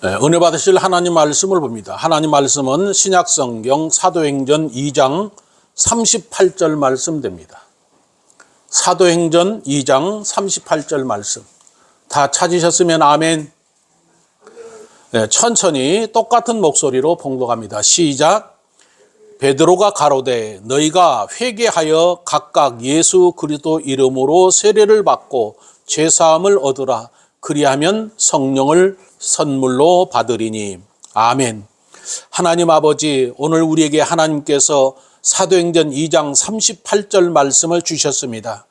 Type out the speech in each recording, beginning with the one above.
은혜 받으실 하나님 말씀을 봅니다. 하나님 말씀은 신약성경 사도행전 2장 38절 말씀 됩니다. 사도행전 2장 38절 말씀. 다 찾으셨으면 아멘. 천천히 똑같은 목소리로 봉독합니다. 시작. 베드로가 가로되 너희가 회개하여 각각 예수 그리스도 이름으로 세례를 받고 죄사함을 얻으라. 그리하면 성령을 선물로 받으리니. 아멘. 하나님 아버지, 오늘 우리에게 하나님께서 사도행전 2장 38절 말씀을 주셨습니다.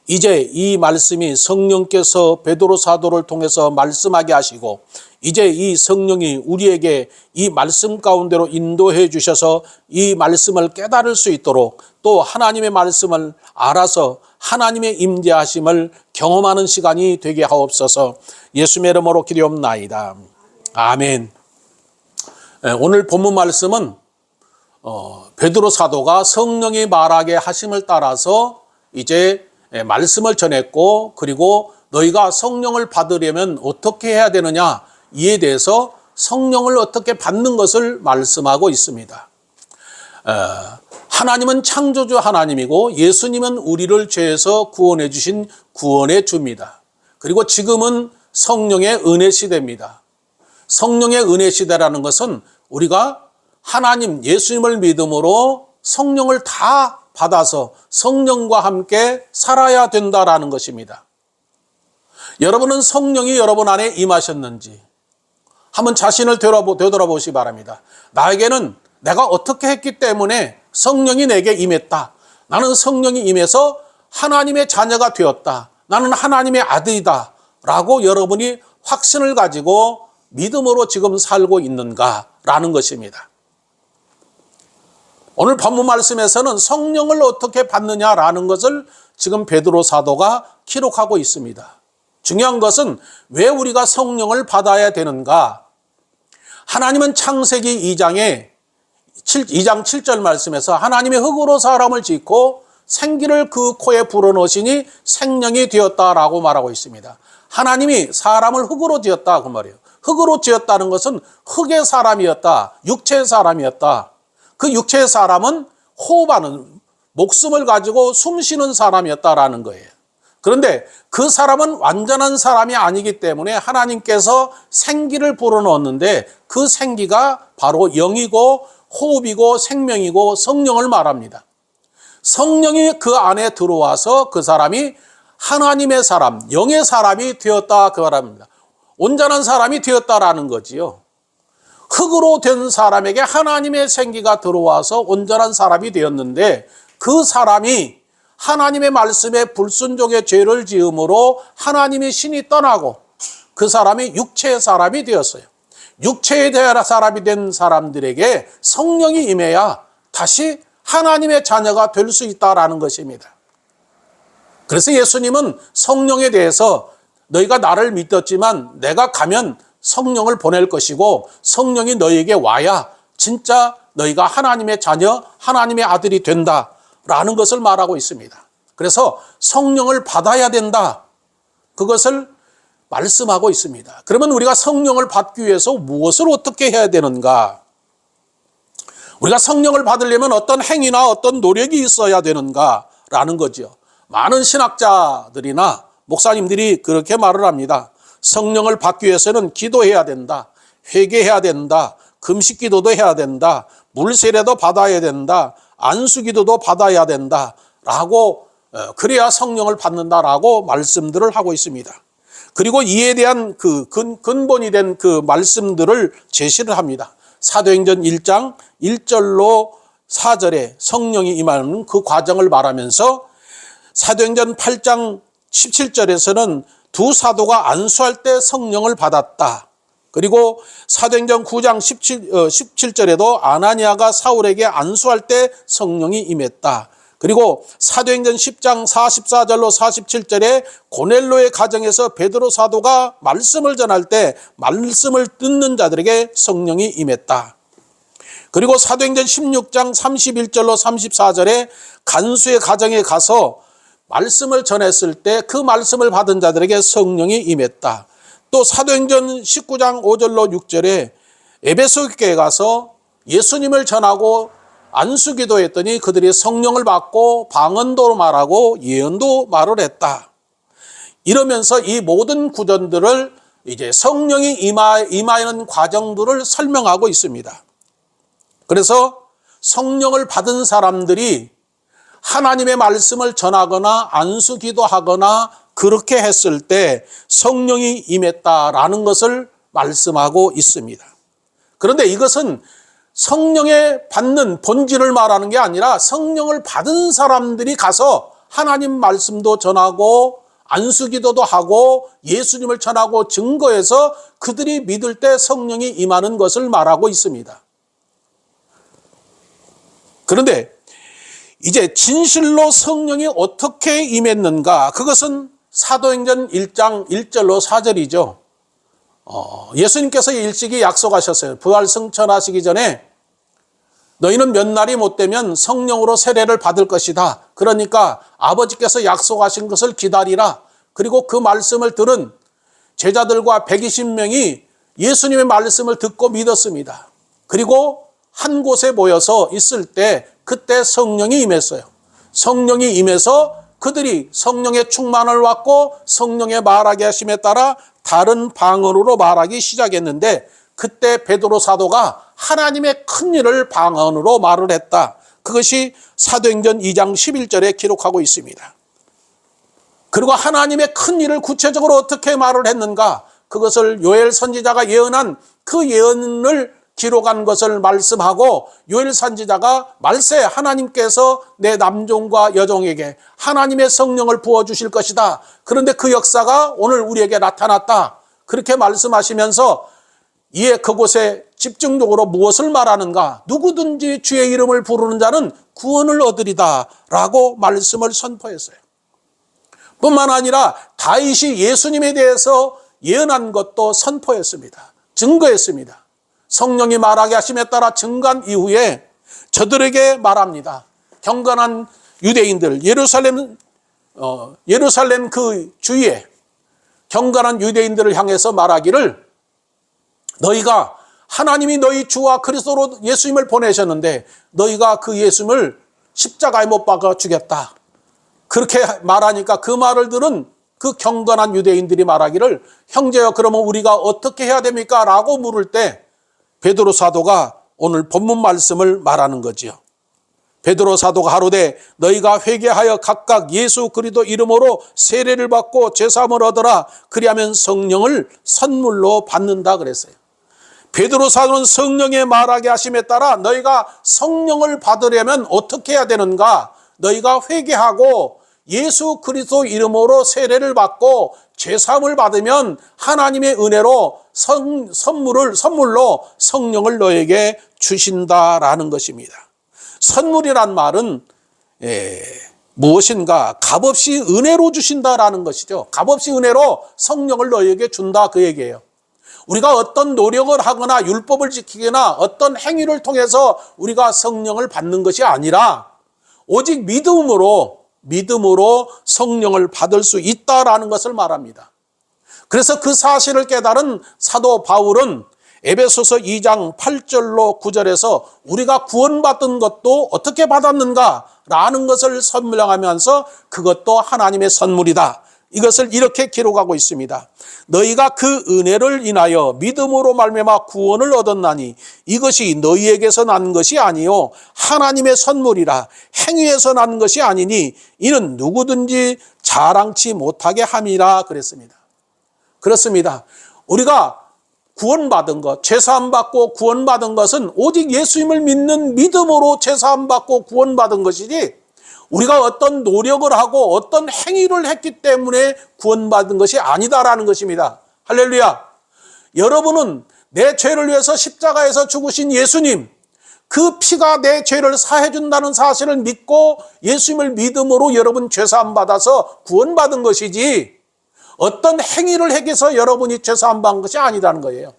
이제 이 말씀이 성령께서 베드로 사도를 통해서 말씀하게 하시고, 이제 이 성령이 우리에게 이 말씀 가운데로 인도해 주셔서 이 말씀을 깨달을 수 있도록, 또 하나님의 말씀을 알아서 하나님의 임재하심을 경험하는 시간이 되게 하옵소서. 예수의 이름으로 기도옵나이다. 아멘. 오늘 본문 말씀은 베드로 사도가 성령이 말하게 하심을 따라서 이제 말씀을 전했고, 그리고 너희가 성령을 받으려면 어떻게 해야 되느냐, 이에 대해서 성령을 어떻게 받는 것을 말씀하고 있습니다. 하나님은 창조주 하나님이고 예수님은 우리를 죄에서 구원해 주신 구원의 주입니다. 그리고 지금은 성령의 은혜 시대입니다. 성령의 은혜 시대라는 것은 우리가 하나님 예수님을 믿음으로 성령을 다 받아서 성령과 함께 살아야 된다라는 것입니다. 여러분은 성령이 여러분 안에 임하셨는지 한번 자신을 되돌아보시기 바랍니다. 나에게는 내가 어떻게 했기 때문에 성령이 내게 임했다. 나는 성령이 임해서 하나님의 자녀가 되었다. 나는 하나님의 아들이다. 라고 여러분이 확신을 가지고 믿음으로 지금 살고 있는가라는 것입니다. 오늘 본문 말씀에서는 성령을 어떻게 받느냐라는 것을 지금 베드로 사도가 기록하고 있습니다. 중요한 것은 왜 우리가 성령을 받아야 되는가? 하나님은 창세기 2장 7절 말씀에서 하나님의 흙으로 사람을 짓고 생기를 그 코에 불어넣으시니 생명이 되었다라고 말하고 있습니다. 하나님이 사람을 흙으로 지었다 그 말이에요. 흙으로 지었다는 것은 흙의 사람이었다. 육체의 사람이었다. 그 육체의 사람은 호흡하는, 목숨을 가지고 숨쉬는 사람이었다라는 거예요. 그런데 그 사람은 완전한 사람이 아니기 때문에 하나님께서 생기를 불어넣었는데 그 생기가 바로 영이고 호흡이고 생명이고 성령을 말합니다. 성령이 그 안에 들어와서 그 사람이 하나님의 사람, 영의 사람이 되었다 그 말합니다. 온전한 사람이 되었다라는 거지요. 흙으로 된 사람에게 하나님의 생기가 들어와서 온전한 사람이 되었는데 그 사람이 하나님의 말씀에 불순종의 죄를 지음으로 하나님의 신이 떠나고 그 사람이 육체의 사람이 되었어요. 육체의 사람이 된 사람들에게 성령이 임해야 다시 하나님의 자녀가 될 수 있다라는 것입니다. 그래서 예수님은 성령에 대해서 너희가 나를 믿었지만 내가 가면 성령을 보낼 것이고 성령이 너희에게 와야 진짜 너희가 하나님의 자녀, 하나님의 아들이 된다라는 것을 말하고 있습니다. 그래서 성령을 받아야 된다. 그것을 말씀하고 있습니다. 그러면 우리가 성령을 받기 위해서 무엇을 어떻게 해야 되는가? 우리가 성령을 받으려면 어떤 행위나 어떤 노력이 있어야 되는가라는 거죠. 많은 신학자들이나 목사님들이 그렇게 말을 합니다. 성령을 받기 위해서는 기도해야 된다. 회개해야 된다. 금식 기도도 해야 된다. 물세례도 받아야 된다. 안수기도도 받아야 된다. 라고 그래야 성령을 받는다라고 말씀들을 하고 있습니다. 그리고 이에 대한 그 근본이 된 그 말씀들을 제시를 합니다. 사도행전 1장 1절로 4절에 성령이 임하는 그 과정을 말하면서 사도행전 8장 17절에서는 두 사도가 안수할 때 성령을 받았다. 그리고 사도행전 9장 17절에도 아나니아가 사울에게 안수할 때 성령이 임했다. 그리고 사도행전 10장 44절로 47절에 고넬로의 가정에서 베드로 사도가 말씀을 전할 때 말씀을 듣는 자들에게 성령이 임했다. 그리고 사도행전 16장 31절로 34절에 간수의 가정에 가서 말씀을 전했을 때 그 말씀을 받은 자들에게 성령이 임했다. 또 사도행전 19장 5절로 6절에 에베소 교회에 가서 예수님을 전하고 안수기도 했더니 그들이 성령을 받고 방언도 말하고 예언도 말을 했다. 이러면서 이 모든 구절들을 이제 성령이 임하는 과정들을 설명하고 있습니다. 그래서 성령을 받은 사람들이 하나님의 말씀을 전하거나 안수기도하거나 그렇게 했을 때 성령이 임했다라는 것을 말씀하고 있습니다. 그런데 이것은 성령의 받는 본질을 말하는 게 아니라 성령을 받은 사람들이 가서 하나님 말씀도 전하고 안수기도도 하고 예수님을 전하고 증거해서 그들이 믿을 때 성령이 임하는 것을 말하고 있습니다. 그런데 이제 진실로 성령이 어떻게 임했는가? 그것은 사도행전 1장 1절로 4절이죠. 예수님께서 일찍이 약속하셨어요. 부활 승천하시기 전에 너희는 몇 날이 못 되면 성령으로 세례를 받을 것이다. 그러니까 아버지께서 약속하신 것을 기다리라. 그리고 그 말씀을 들은 제자들과 120명이 예수님의 말씀을 듣고 믿었습니다. 그리고 한 곳에 모여서 있을 때 그때 성령이 임했어요. 성령이 임해서 그들이 성령의 충만을 받고 성령의 말하게 하심에 따라 다른 방언으로 말하기 시작했는데 그때 베드로 사도가 하나님의 큰 일을 방언으로 말을 했다. 그것이 사도행전 2장 11절에 기록하고 있습니다. 그리고 하나님의 큰 일을 구체적으로 어떻게 말을 했는가? 그것을 요엘 선지자가 예언한 그 예언을 기록한 것을 말씀하고 요엘 선지자가 말세 하나님께서 내 남종과 여종에게 하나님의 성령을 부어주실 것이다. 그런데 그 역사가 오늘 우리에게 나타났다. 그렇게 말씀하시면서 이에 그곳에 집중적으로 무엇을 말하는가? 누구든지 주의 이름을 부르는 자는 구원을 얻으리다 라고 말씀을 선포했어요. 뿐만 아니라 다윗이 예수님에 대해서 예언한 것도 선포했습니다. 증거했습니다. 성령이 말하게 하심에 따라 증거한 이후에 저들에게 말합니다. 경건한 유대인들, 예루살렘 그 주위에 경건한 유대인들을 향해서 말하기를 너희가 하나님이 너희 주와 그리스도로 예수님을 보내셨는데 너희가 그 예수님을 십자가에 못 박아 죽였다. 그렇게 말하니까 그 말을 들은 그 경건한 유대인들이 말하기를 형제여 그러면 우리가 어떻게 해야 됩니까? 라고 물을 때 베드로 사도가 오늘 본문 말씀을 말하는 거지요. 베드로 사도가 하루되 너희가 회개하여 각각 예수 그리스도 이름으로 세례를 받고 죄사함을 얻어라. 그리하면 성령을 선물로 받는다 그랬어요. 베드로 사도는 성령의 말하게 하심에 따라 너희가 성령을 받으려면 어떻게 해야 되는가? 너희가 회개하고 예수 그리스도 이름으로 세례를 받고 죄사함을 받으면 하나님의 은혜로 선물로 성령을 너에게 주신다라는 것입니다. 선물이란 말은 무엇인가? 값없이 은혜로 주신다라는 것이죠. 값없이 은혜로 성령을 너에게 준다 그 얘기예요. 우리가 어떤 노력을 하거나 율법을 지키거나 어떤 행위를 통해서 우리가 성령을 받는 것이 아니라 오직 믿음으로 성령을 받을 수 있다라는 것을 말합니다. 그래서 그 사실을 깨달은 사도 바울은 에베소서 2장 8절로 9절에서 우리가 구원받은 것도 어떻게 받았는가라는 것을 설명하면서 그것도 하나님의 선물이다. 이것을 이렇게 기록하고 있습니다. 너희가 그 은혜를 인하여 믿음으로 말미암아 구원을 얻었나니 이것이 너희에게서 난 것이 아니요 하나님의 선물이라. 행위에서 난 것이 아니니 이는 누구든지 자랑치 못하게 함이라 그랬습니다. 그렇습니다. 우리가 구원받은 것, 죄사함 받고 구원받은 것은 오직 예수님을 믿는 믿음으로 죄사함 받고 구원받은 것이지 우리가 어떤 노력을 하고 어떤 행위를 했기 때문에 구원받은 것이 아니다라는 것입니다. 할렐루야. 여러분은 내 죄를 위해서 십자가에서 죽으신 예수님, 그 피가 내 죄를 사해 준다는 사실을 믿고 예수님을 믿음으로 여러분 죄사함 받아서 구원받은 것이지 어떤 행위를 해서 여러분이 죄사함 받은 것이 아니라는 거예요.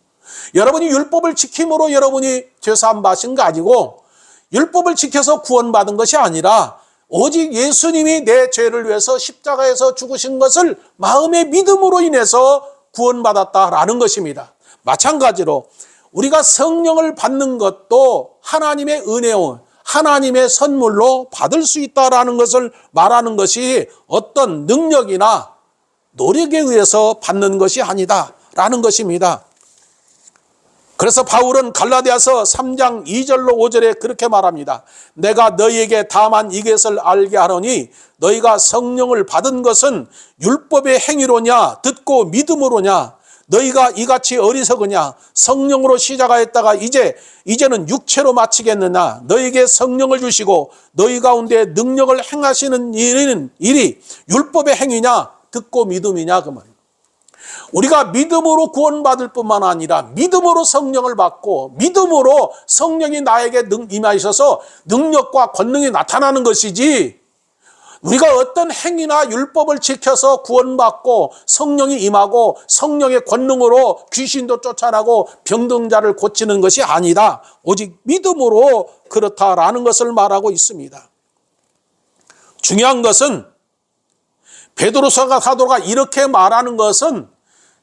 여러분이 율법을 지킴으로 여러분이 죄사함 받으신 거 아니고 율법을 지켜서 구원받은 것이 아니라 오직 예수님이 내 죄를 위해서 십자가에서 죽으신 것을 마음의 믿음으로 인해서 구원받았다라는 것입니다. 마찬가지로 우리가 성령을 받는 것도 하나님의 은혜요, 하나님의 선물로 받을 수 있다라는 것을 말하는 것이 어떤 능력이나 노력에 의해서 받는 것이 아니다라는 것입니다. 그래서 바울은 갈라디아서 3장 2절로 5절에 그렇게 말합니다. 내가 너희에게 다만 이것을 알게 하노니 너희가 성령을 받은 것은 율법의 행위로냐 듣고 믿음으로냐, 너희가 이같이 어리석으냐, 성령으로 시작하였다가 이제는 육체로 마치겠느냐, 너희에게 성령을 주시고 너희 가운데 능력을 행하시는 일이 율법의 행위냐 듣고 믿음이냐, 그 말이에요. 우리가 믿음으로 구원받을 뿐만 아니라 믿음으로 성령을 받고 믿음으로 성령이 나에게 임하셔서 능력과 권능이 나타나는 것이지, 우리가 어떤 행위나 율법을 지켜서 구원받고 성령이 임하고 성령의 권능으로 귀신도 쫓아나고 병든 자를 고치는 것이 아니다. 오직 믿음으로 그렇다라는 것을 말하고 있습니다. 중요한 것은 베드로 사도가 이렇게 말하는 것은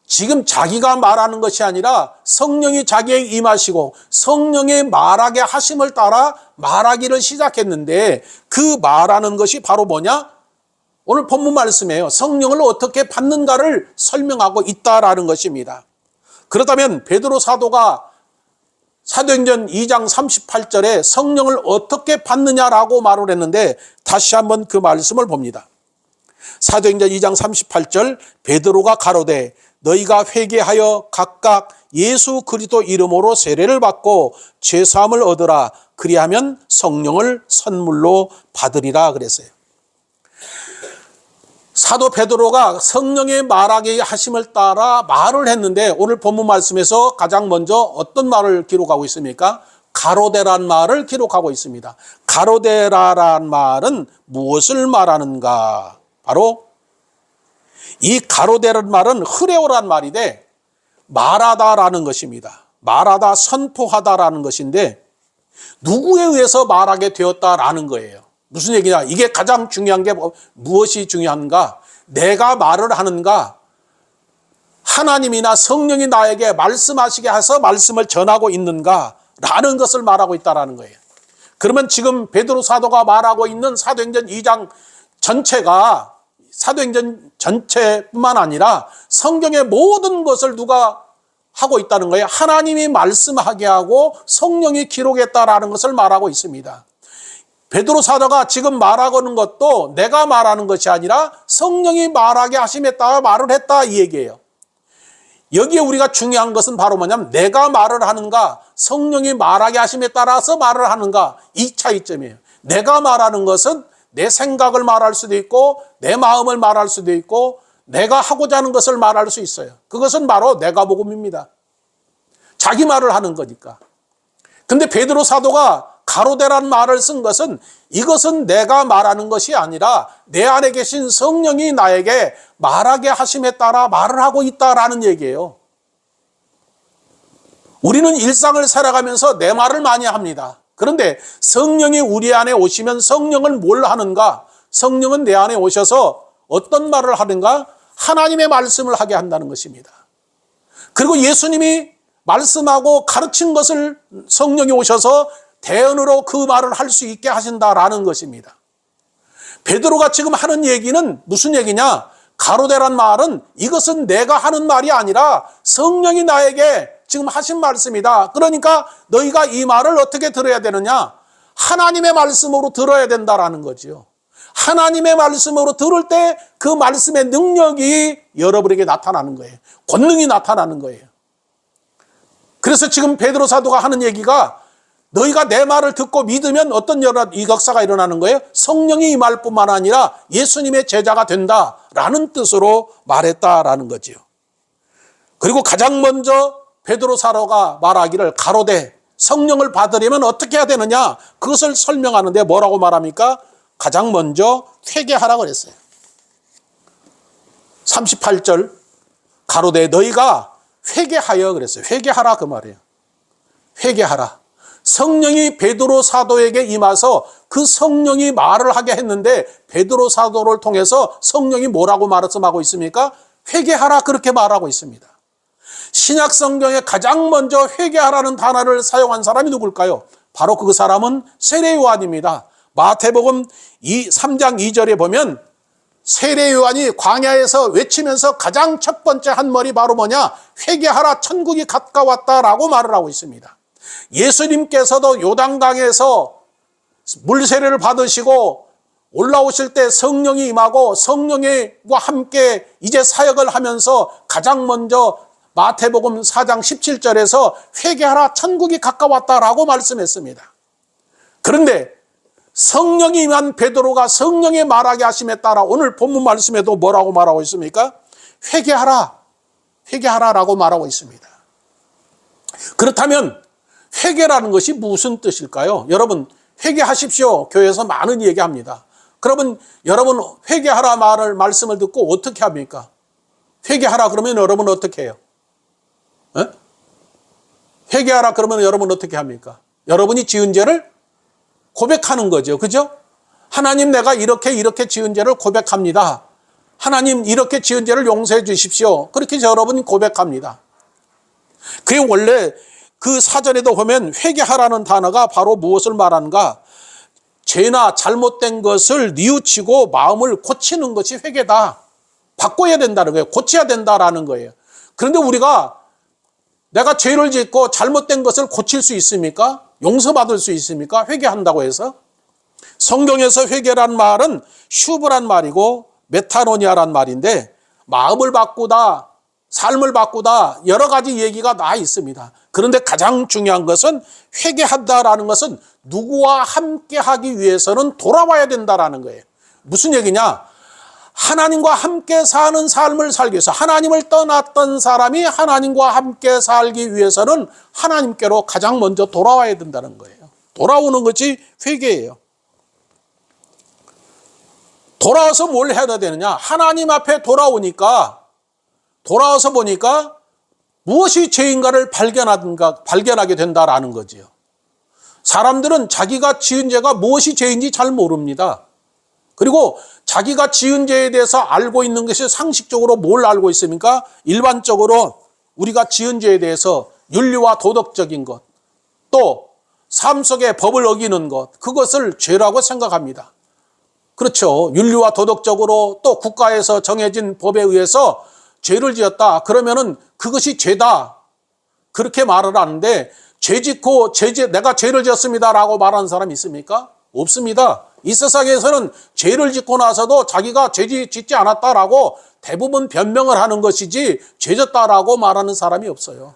지금 자기가 말하는 것이 아니라 성령이 자기에게 임하시고 성령의 말하게 하심을 따라 말하기를 시작했는데, 그 말하는 것이 바로 뭐냐? 오늘 본문 말씀이에요. 성령을 어떻게 받는가를 설명하고 있다라는 것입니다. 그렇다면 베드로 사도가 사도행전 2장 38절에 성령을 어떻게 받느냐라고 말을 했는데, 다시 한번 그 말씀을 봅니다. 사도행전 2장 38절, 베드로가 가로되 너희가 회개하여 각각 예수 그리스도 이름으로 세례를 받고 죄사함을 얻으라. 그리하면 성령을 선물로 받으리라 그랬어요. 사도 베드로가 성령의 말하게 하심을 따라 말을 했는데, 오늘 본문 말씀에서 가장 먼저 어떤 말을 기록하고 있습니까? 가로데란 말을 기록하고 있습니다. 가로데라란 말은 무엇을 말하는가? 바로 이 가로데란 말은 흐레오란 말인데 말하다라는 것입니다. 말하다, 선포하다라는 것인데 누구에 의해서 말하게 되었다라는 거예요. 무슨 얘기냐? 이게 가장 중요한 게 무엇이 중요한가? 내가 말을 하는가? 하나님이나 성령이 나에게 말씀하시게 해서 말씀을 전하고 있는가? 라는 것을 말하고 있다라는 거예요. 그러면 지금 베드로 사도가 말하고 있는 사도행전 2장 전체가 사도행전 전체뿐만 아니라 성경의 모든 것을 누가 하고 있다는 거예요? 하나님이 말씀하게 하고 성령이 기록했다라는 것을 말하고 있습니다. 베드로 사도가 지금 말하고는 것도 내가 말하는 것이 아니라 성령이 말하게 하심에 따라 말을 했다, 이 얘기예요. 여기에 우리가 중요한 것은 바로 뭐냐면 내가 말을 하는가, 성령이 말하게 하심에 따라서 말을 하는가, 이 차이점이에요. 내가 말하는 것은 내 생각을 말할 수도 있고 내 마음을 말할 수도 있고 내가 하고자 하는 것을 말할 수 있어요. 그것은 바로 내가 복음입니다. 자기 말을 하는 거니까. 근데 베드로 사도가 가로데란 말을 쓴 것은 이것은 내가 말하는 것이 아니라 내 안에 계신 성령이 나에게 말하게 하심에 따라 말을 하고 있다라는 얘기예요. 우리는 일상을 살아가면서 내 말을 많이 합니다. 그런데 성령이 우리 안에 오시면 성령은 뭘 하는가? 성령은 내 안에 오셔서 어떤 말을 하는가? 하나님의 말씀을 하게 한다는 것입니다. 그리고 예수님이 말씀하고 가르친 것을 성령이 오셔서 대언으로 그 말을 할 수 있게 하신다라는 것입니다. 베드로가 지금 하는 얘기는 무슨 얘기냐? 가로데란 말은 이것은 내가 하는 말이 아니라 성령이 나에게 지금 하신 말씀이다. 그러니까 너희가 이 말을 어떻게 들어야 되느냐? 하나님의 말씀으로 들어야 된다라는 거지요. 하나님의 말씀으로 들을 때 그 말씀의 능력이 여러분에게 나타나는 거예요. 권능이 나타나는 거예요. 그래서 지금 베드로 사도가 하는 얘기가 너희가 내 말을 듣고 믿으면 어떤 이 역사가 일어나는 거예요? 성령이 임할 뿐만 아니라 예수님의 제자가 된다라는 뜻으로 말했다라는 거지요. 그리고 가장 먼저 베드로 사도가 말하기를 가로되 성령을 받으려면 어떻게 해야 되느냐? 그것을 설명하는데 뭐라고 말합니까? 가장 먼저 회개하라 그랬어요. 38절 가로되 너희가 회개하여 그랬어요. 회개하라 그 말이에요. 회개하라. 성령이 베드로 사도에게 임해서 그 성령이 말을 하게 했는데 베드로 사도를 통해서 성령이 뭐라고 말씀하고 있습니까? 회개하라 그렇게 말하고 있습니다. 신약 성경에 가장 먼저 회개하라는 단어를 사용한 사람이 누굴까요? 바로 그 사람은 세례 요한입니다. 마태복음 3장 2절에 보면 세례 요한이 광야에서 외치면서 가장 첫 번째 한 말이 바로 뭐냐? 회개하라, 천국이 가까웠다라고 말을 하고 있습니다. 예수님께서도 요단강에서 물세례를 받으시고 올라오실 때 성령이 임하고 성령과 함께 이제 사역을 하면서 가장 먼저 마태복음 4장 17절에서 회개하라, 천국이 가까웠다라고 말씀했습니다. 그런데 성령이 임한 베드로가 성령의 말하게 하심에 따라 오늘 본문 말씀에도 뭐라고 말하고 있습니까? 회개하라, 회개하라라고 말하고 있습니다. 그렇다면 회개라는 것이 무슨 뜻일까요? 여러분, 회개하십시오. 교회에서 많은 얘기합니다. 그러면 여러분 회개하라 말씀을 듣고 어떻게 합니까? 회개하라 그러면 여러분 어떻게 해요? 에? 회개하라 그러면 여러분 어떻게 합니까? 여러분이 지은 죄를 고백하는 거죠. 그죠? 하나님, 내가 이렇게 지은 죄를 고백합니다. 하나님, 이렇게 지은 죄를 용서해 주십시오. 그렇게 여러분이 고백합니다. 그게 원래 그 사전에도 보면 회개하라는 단어가 바로 무엇을 말하는가? 죄나 잘못된 것을 뉘우치고 마음을 고치는 것이 회개다. 바꿔야 된다는 거예요. 고쳐야 된다라는 거예요. 그런데 우리가 내가 죄를 짓고 잘못된 것을 고칠 수 있습니까? 용서받을 수 있습니까? 회개한다고 해서. 성경에서 회개란 말은 슈브란 말이고 메타노니아란 말인데 마음을 바꾸다, 삶을 바꾸다 여러 가지 얘기가 나 있습니다. 그런데 가장 중요한 것은 회개한다라는 것은 누구와 함께 하기 위해서는 돌아와야 된다라는 거예요. 무슨 얘기냐? 하나님과 함께 사는 삶을 살기 위해서 하나님을 떠났던 사람이 하나님과 함께 살기 위해서는 하나님께로 가장 먼저 돌아와야 된다는 거예요. 돌아오는 것이 회개예요. 돌아와서 뭘 해야 되느냐? 하나님 앞에 돌아와서 보니까 무엇이 죄인가를 발견하게 된다라는 거지요. 사람들은 자기가 지은 죄가 무엇이 죄인지 잘 모릅니다. 그리고 자기가 지은 죄에 대해서 알고 있는 것이 상식적으로 뭘 알고 있습니까? 일반적으로 우리가 지은 죄에 대해서 윤리와 도덕적인 것, 또 삶 속에 법을 어기는 것, 그것을 죄라고 생각합니다. 그렇죠. 윤리와 도덕적으로 또 국가에서 정해진 법에 의해서 죄를 지었다. 그러면은 그것이 죄다. 그렇게 말을 하는데 죄 짓고 내가 죄를 지었습니다라고 말하는 사람이 있습니까? 없습니다. 이 세상에서는 죄를 짓고 나서도 자기가 죄 짓지 않았다라고 대부분 변명을 하는 것이지 죄 졌다라고 말하는 사람이 없어요.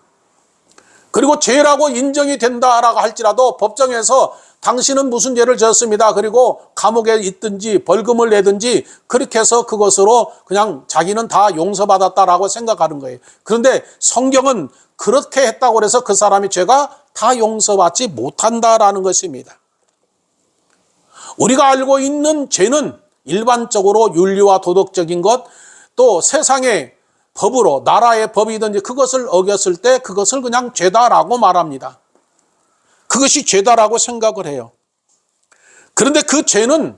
그리고 죄라고 인정이 된다라고 할지라도 법정에서 당신은 무슨 죄를 지었습니다. 그리고 감옥에 있든지 벌금을 내든지 그렇게 해서 그것으로 그냥 자기는 다 용서받았다라고 생각하는 거예요. 그런데 성경은 그렇게 했다고 해서 그 사람의 죄가 다 용서받지 못한다라는 것입니다. 우리가 알고 있는 죄는 일반적으로 윤리와 도덕적인 것, 또 세상의 법으로 나라의 법이든지 그것을 어겼을 때 그것을 그냥 죄다라고 말합니다. 그것이 죄다라고 생각을 해요. 그런데 그 죄는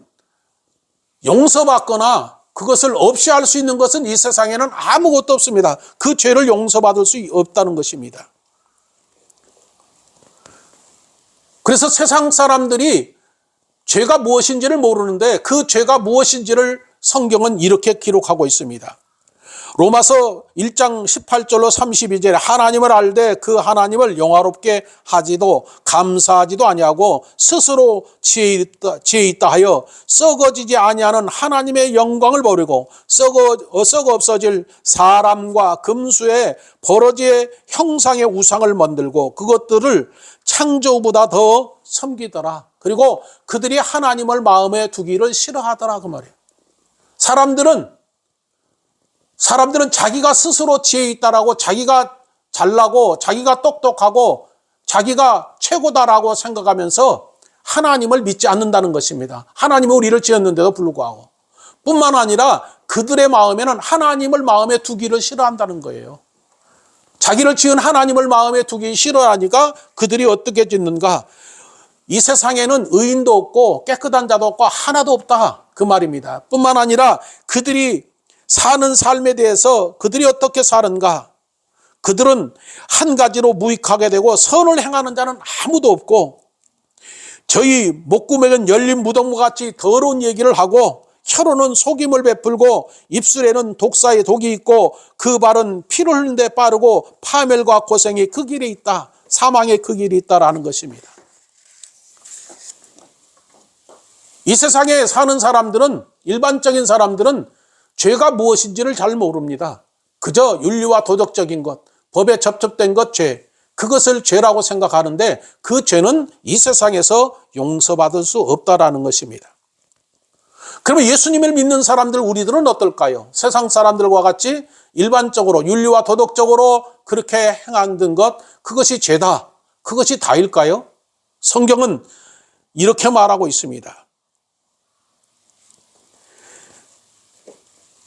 용서받거나 그것을 없이 할 수 있는 것은 이 세상에는 아무것도 없습니다. 그 죄를 용서받을 수 없다는 것입니다. 그래서 세상 사람들이 죄가 무엇인지를 모르는데 그 죄가 무엇인지를 성경은 이렇게 기록하고 있습니다. 로마서 1장 18절로 32절에 하나님을 알되 그 하나님을 영화롭게 하지도 감사하지도 아니하고 스스로 지혜 있다 하여 썩어지지 아니하는 하나님의 영광을 버리고 썩어 없어질 사람과 금수의 버러지의 형상의 우상을 만들고 그것들을 창조보다 더 섬기더라. 그리고 그들이 하나님을 마음에 두기를 싫어하더라 그 말이에요. 사람들은 자기가 스스로 지혜 있다라고 자기가 잘나고 자기가 똑똑하고 자기가 최고다라고 생각하면서 하나님을 믿지 않는다는 것입니다. 하나님은 우리를 지었는데도 불구하고 뿐만 아니라 그들의 마음에는 하나님을 마음에 두기를 싫어한다는 거예요. 자기를 지은 하나님을 마음에 두기 싫어하니까 그들이 어떻게 짓는가? 이 세상에는 의인도 없고 깨끗한 자도 없고 하나도 없다 그 말입니다. 뿐만 아니라 그들이 사는 삶에 대해서 그들이 어떻게 사는가? 그들은 한 가지로 무익하게 되고 선을 행하는 자는 아무도 없고 저희 목구멍은 열린 무덤과 같이 더러운 얘기를 하고 혀로는 속임을 베풀고 입술에는 독사의 독이 있고 그 발은 피를 흘리는 데 빠르고 파멸과 고생이 그 길에 있다. 사망의 그 길이 있다라는 것입니다. 이 세상에 사는 사람들은, 일반적인 사람들은 죄가 무엇인지를 잘 모릅니다. 그저 윤리와 도덕적인 것, 법에 접촉된 것, 죄, 그것을 죄라고 생각하는데 그 죄는 이 세상에서 용서받을 수 없다라는 것입니다. 그러면 예수님을 믿는 사람들, 우리들은 어떨까요? 세상 사람들과 같이 일반적으로 윤리와 도덕적으로 그렇게 행하는 것, 그것이 죄다, 그것이 다일까요? 성경은 이렇게 말하고 있습니다.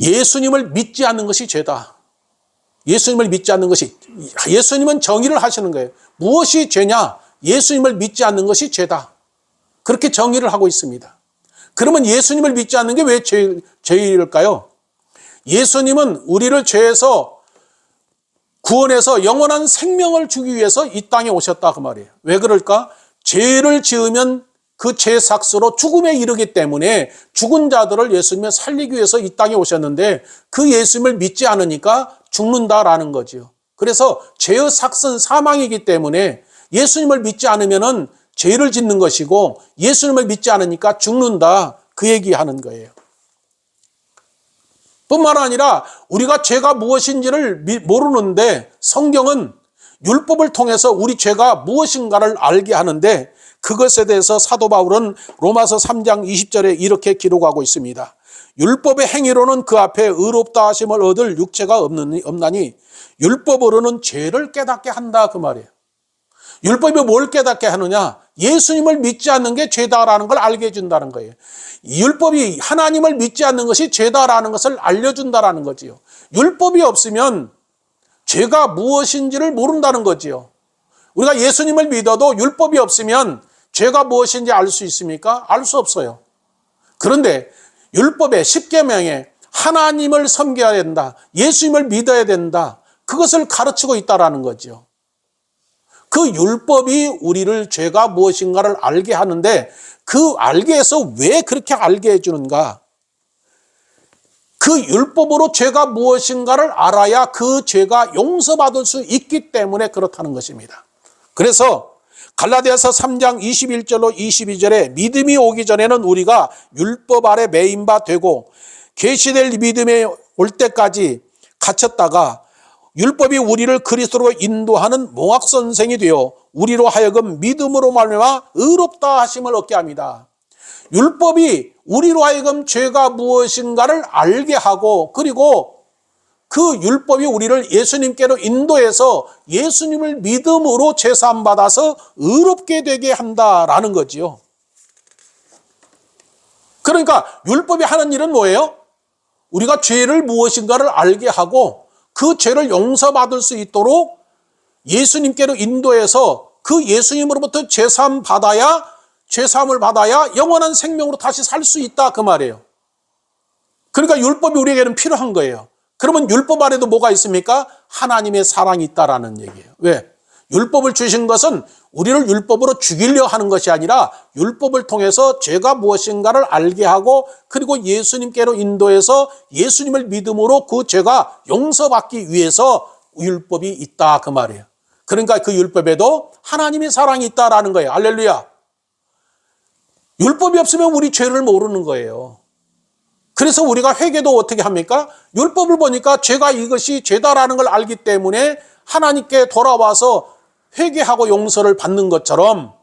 예수님을 믿지 않는 것이 죄다. 예수님을 믿지 않는 것이, 예수님은 정의를 하시는 거예요. 무엇이 죄냐? 예수님을 믿지 않는 것이 죄다. 그렇게 정의를 하고 있습니다. 그러면 예수님을 믿지 않는 게 왜 죄일까요? 예수님은 우리를 죄에서 구원해서 영원한 생명을 주기 위해서 이 땅에 오셨다 그 말이에요. 왜 그럴까? 죄를 지으면 그 죄 삭스로 죽음에 이르기 때문에 죽은 자들을 예수님이 살리기 위해서 이 땅에 오셨는데 그 예수님을 믿지 않으니까 죽는다라는 거죠. 그래서 죄의 삭스는 사망이기 때문에 예수님을 믿지 않으면은 죄를 짓는 것이고 예수님을 믿지 않으니까 죽는다, 그 얘기하는 거예요. 뿐만 아니라 우리가 죄가 무엇인지를 모르는데 성경은 율법을 통해서 우리 죄가 무엇인가를 알게 하는데 그것에 대해서 사도 바울은 로마서 3장 20절에 이렇게 기록하고 있습니다. 율법의 행위로는 그 앞에 의롭다 하심을 얻을 육체가 없나니 율법으로는 죄를 깨닫게 한다 그 말이에요. 율법이 뭘 깨닫게 하느냐? 예수님을 믿지 않는 게 죄다라는 걸 알게 해준다는 거예요. 율법이 하나님을 믿지 않는 것이 죄다라는 것을 알려준다라는 거지요. 율법이 없으면 죄가 무엇인지를 모른다는 거지요. 우리가 예수님을 믿어도 율법이 없으면 죄가 무엇인지 알 수 있습니까? 알 수 없어요. 그런데 율법의 10계명에 하나님을 섬겨야 된다, 예수님을 믿어야 된다, 그것을 가르치고 있다라는 거죠. 그 율법이 우리를 죄가 무엇인가를 알게 하는데 그 알게 해서 왜 그렇게 알게 해주는가? 그 율법으로 죄가 무엇인가를 알아야 그 죄가 용서받을 수 있기 때문에 그렇다는 것입니다. 그래서 갈라디아서 3장 21절로 22절에 믿음이 오기 전에는 우리가 율법 아래 매인 바 되고 계시될 믿음에 올 때까지 갇혔다가 율법이 우리를 그리스도로 인도하는 몽학선생이 되어 우리로 하여금 믿음으로 말미암아 의롭다 하심을 얻게 합니다. 율법이 우리로 하여금 죄가 무엇인가를 알게 하고 그리고 그 율법이 우리를 예수님께로 인도해서 예수님을 믿음으로 죄사함 받아서 의롭게 되게 한다라는 거지요. 그러니까 율법이 하는 일은 뭐예요? 우리가 죄를 무엇인가를 알게 하고 그 죄를 용서받을 수 있도록 예수님께로 인도해서 그 예수님으로부터 죄사함을 받아야 영원한 생명으로 다시 살 수 있다 그 말이에요. 그러니까 율법이 우리에게는 필요한 거예요. 그러면 율법 안에도 뭐가 있습니까? 하나님의 사랑이 있다라는 얘기예요. 왜? 율법을 주신 것은 우리를 율법으로 죽이려 하는 것이 아니라 율법을 통해서 죄가 무엇인가를 알게 하고 그리고 예수님께로 인도해서 예수님을 믿음으로 그 죄가 용서받기 위해서 율법이 있다 그 말이에요. 그러니까 그 율법에도 하나님의 사랑이 있다라는 거예요. 할렐루야. 율법이 없으면 우리 죄를 모르는 거예요. 그래서 우리가 회개도 어떻게 합니까? 율법을 보니까 죄가 이것이 죄다라는 걸 알기 때문에 하나님께 돌아와서 회개하고 용서를 받는 것처럼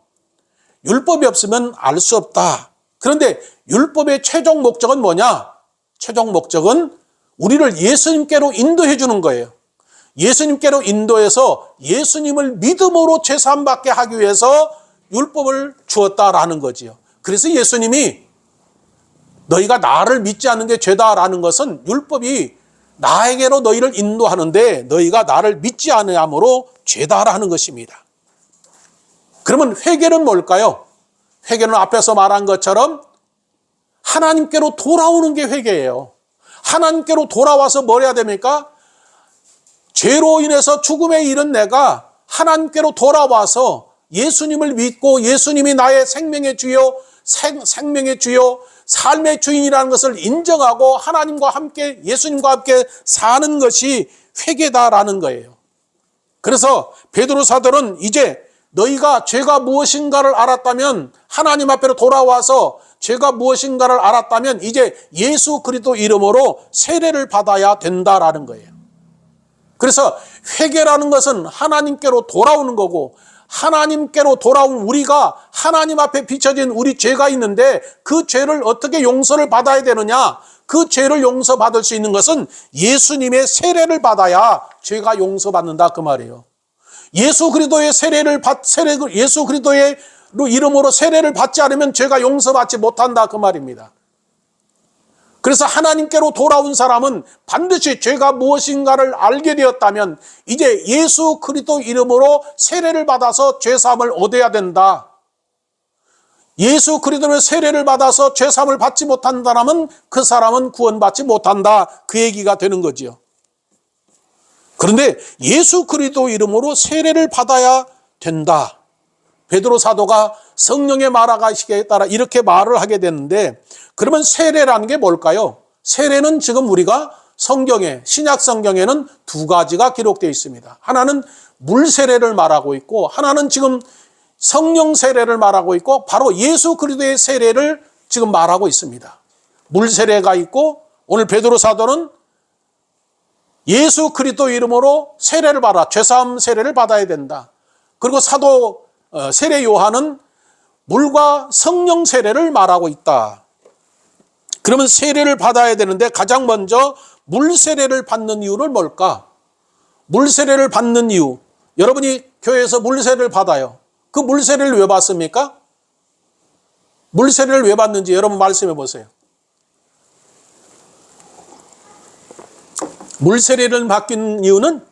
율법이 없으면 알 수 없다. 그런데 율법의 최종 목적은 뭐냐? 최종 목적은 우리를 예수님께로 인도해 주는 거예요. 예수님께로 인도해서 예수님을 믿음으로 죄사함 받게 하기 위해서 율법을 주었다라는 거지요. 그래서 예수님이 너희가 나를 믿지 않는 게 죄다라는 것은 율법이 나에게로 너희를 인도하는데 너희가 나를 믿지 않으므로 죄다라는 것입니다. 그러면 회개는 뭘까요? 회개는 앞에서 말한 것처럼 하나님께로 돌아오는 게 회개예요. 하나님께로 돌아와서 뭘 해야 됩니까? 죄로 인해서 죽음에 이른 내가 하나님께로 돌아와서 예수님을 믿고 예수님이 나의 생명의 주요, 생명의 주요, 삶의 주인이라는 것을 인정하고 하나님과 함께, 예수님과 함께 사는 것이 회개다라는 거예요. 그래서 베드로 사도는 이제 너희가 죄가 무엇인가를 알았다면, 하나님 앞으로 돌아와서 죄가 무엇인가를 알았다면 이제 예수 그리스도 이름으로 세례를 받아야 된다라는 거예요. 그래서 회개라는 것은 하나님께로 돌아오는 거고, 하나님께로 돌아온 우리가 하나님 앞에 비춰진 우리 죄가 있는데 그 죄를 어떻게 용서를 받아야 되느냐? 그 죄를 용서받을 수 있는 것은 예수님의 세례를 받아야 죄가 용서받는다 그 말이에요. 예수 그리스도의 예수 그리스도의 이름으로 세례를 받지 않으면 죄가 용서받지 못한다 그 말입니다. 그래서 하나님께로 돌아온 사람은 반드시 죄가 무엇인가를 알게 되었다면 이제 예수 그리스도 이름으로 세례를 받아서 죄사함을 얻어야 된다. 예수 그리스도의 세례를 받아서 죄사함을 받지 못한 사람은 그 사람은 구원받지 못한다. 그 얘기가 되는 거지요. 그런데 예수 그리스도 이름으로 세례를 받아야 된다. 베드로 사도가 성령의 말하시기에 따라 이렇게 말을 하게 됐는데, 그러면 세례라는 게 뭘까요? 세례는 지금 우리가 성경에, 신약 성경에는 두 가지가 기록되어 있습니다. 하나는 물 세례를 말하고 있고, 하나는 지금 성령 세례를 말하고 있고, 바로 예수 그리스도의 세례를 지금 말하고 있습니다. 물 세례가 있고, 오늘 베드로 사도는 예수 그리스도 이름으로 세례를 받아, 죄사함 세례를 받아야 된다. 그리고 사도 세례 요한은 물과 성령 세례를 말하고 있다. 그러면 세례를 받아야 되는데 가장 먼저 물 세례를 받는 이유는 뭘까? 물 세례를 받는 이유, 여러분이 교회에서 물 세례를 받아요. 그 물 세례를 왜 받습니까? 물 세례를 왜 받는지 여러분 말씀해 보세요. 물 세례를 받는 이유는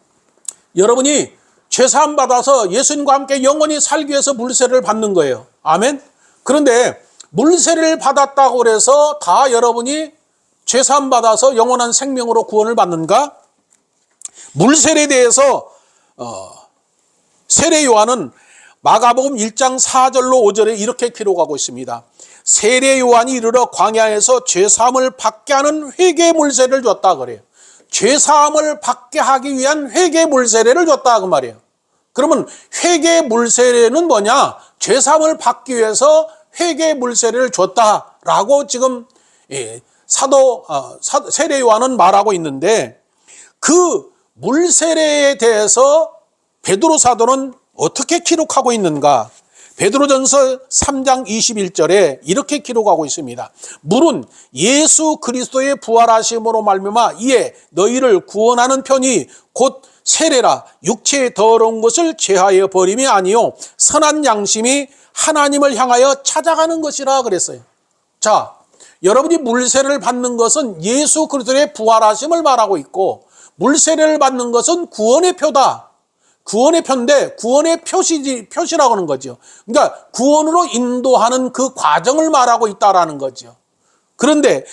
여러분이 죄사함 받아서 예수님과 함께 영원히 살기 위해서 물 세례를 받는 거예요. 아멘. 그런데 물 세례를 받았다고 해서 다 여러분이 죄사함 받아서 영원한 생명으로 구원을 받는가? 물 세례에 대해서 세례 요한은 마가복음 1장 4절로 5절에 이렇게 기록하고 있습니다. 세례 요한이 이르러 광야에서 죄사함을 받게 하는 회개 물세례를 줬다 그래요. 죄사함을 받게 하기 위한 회개 물세례를 줬다 그 말이에요. 그러면 회개 물세례는 뭐냐? 죄사함을 받기 위해서 회개 물세례를 줬다라고 지금 세례 요한은 말하고 있는데, 그 물세례에 대해서 베드로 사도는 어떻게 기록하고 있는가? 베드로전서 3장 21절에 이렇게 기록하고 있습니다. 물은 예수 그리스도의 부활하심으로 말미암아 이에 너희를 구원하는 편이 곧 세례라. 육체의 더러운 것을 제하여 버림이 아니요 선한 양심이 하나님을 향하여 찾아가는 것이라 그랬어요. 자, 여러분이 물세례를 받는 것은 예수 그리스도의 부활하심을 말하고 있고, 물세례를 받는 것은 구원의 표다. 구원의 표인데 구원의 표시라고 하는 거죠. 그러니까 구원으로 인도하는 그 과정을 말하고 있다라는 거죠. 그런데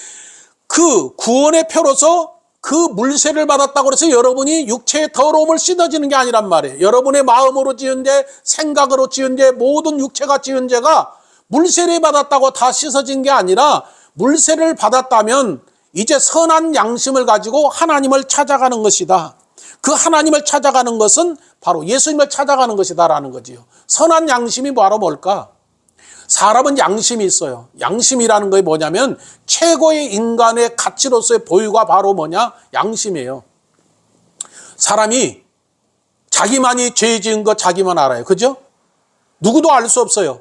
그 구원의 표로서 그 물세례를 받았다고 해서 여러분이 육체의 더러움을 씻어지는 게 아니란 말이에요. 여러분의 마음으로 지은 죄, 생각으로 지은 죄, 모든 육체가 지은 죄가 물세례 받았다고 다 씻어진 게 아니라, 물세례를 받았다면 이제 선한 양심을 가지고 하나님을 찾아가는 것이다. 그 하나님을 찾아가는 것은 바로 예수님을 찾아가는 것이다라는 거지요. 선한 양심이 바로 뭘까? 사람은 양심이 있어요. 양심이라는 게 뭐냐면 최고의 인간의 가치로서의 보유가 바로 뭐냐? 양심이에요. 사람이 자기만이 죄 지은 거 자기만 알아요. 그죠? 누구도 알 수 없어요.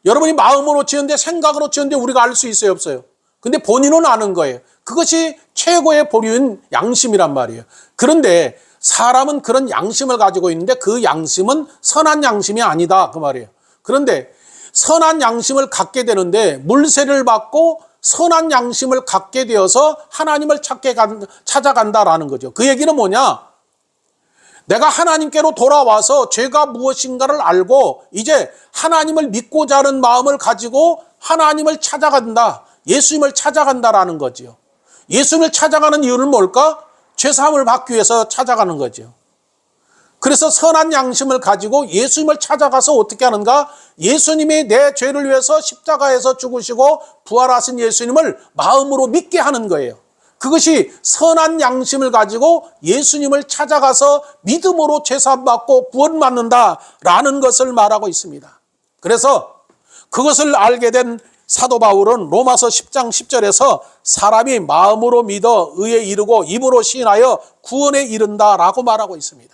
여러분이 마음으로 지은데, 생각으로 지은데 우리가 알 수 있어요, 없어요? 근데 본인은 아는 거예요. 그것이 최고의 보유인 양심이란 말이에요. 그런데 사람은 그런 양심을 가지고 있는데 그 양심은 선한 양심이 아니다 그 말이에요. 그런데 선한 양심을 갖게 되는데 물세례를 받고 선한 양심을 갖게 되어서 하나님을 찾아간다라는 거죠. 그 얘기는 뭐냐? 내가 하나님께로 돌아와서 죄가 무엇인가를 알고 이제 하나님을 믿고자 하는 마음을 가지고 하나님을 찾아간다. 예수님을 찾아간다라는 거지요. 예수님을 찾아가는 이유는 뭘까? 죄사함을 받기 위해서 찾아가는 거죠. 그래서 선한 양심을 가지고 예수님을 찾아가서 어떻게 하는가? 예수님이 내 죄를 위해서 십자가에서 죽으시고 부활하신 예수님을 마음으로 믿게 하는 거예요. 그것이 선한 양심을 가지고 예수님을 찾아가서 믿음으로 죄사함 받고 구원받는다라는 것을 말하고 있습니다. 그래서 그것을 알게 된 사도 바울은 로마서 10장 10절에서 사람이 마음으로 믿어 의에 이르고 입으로 시인하여 구원에 이른다라고 말하고 있습니다.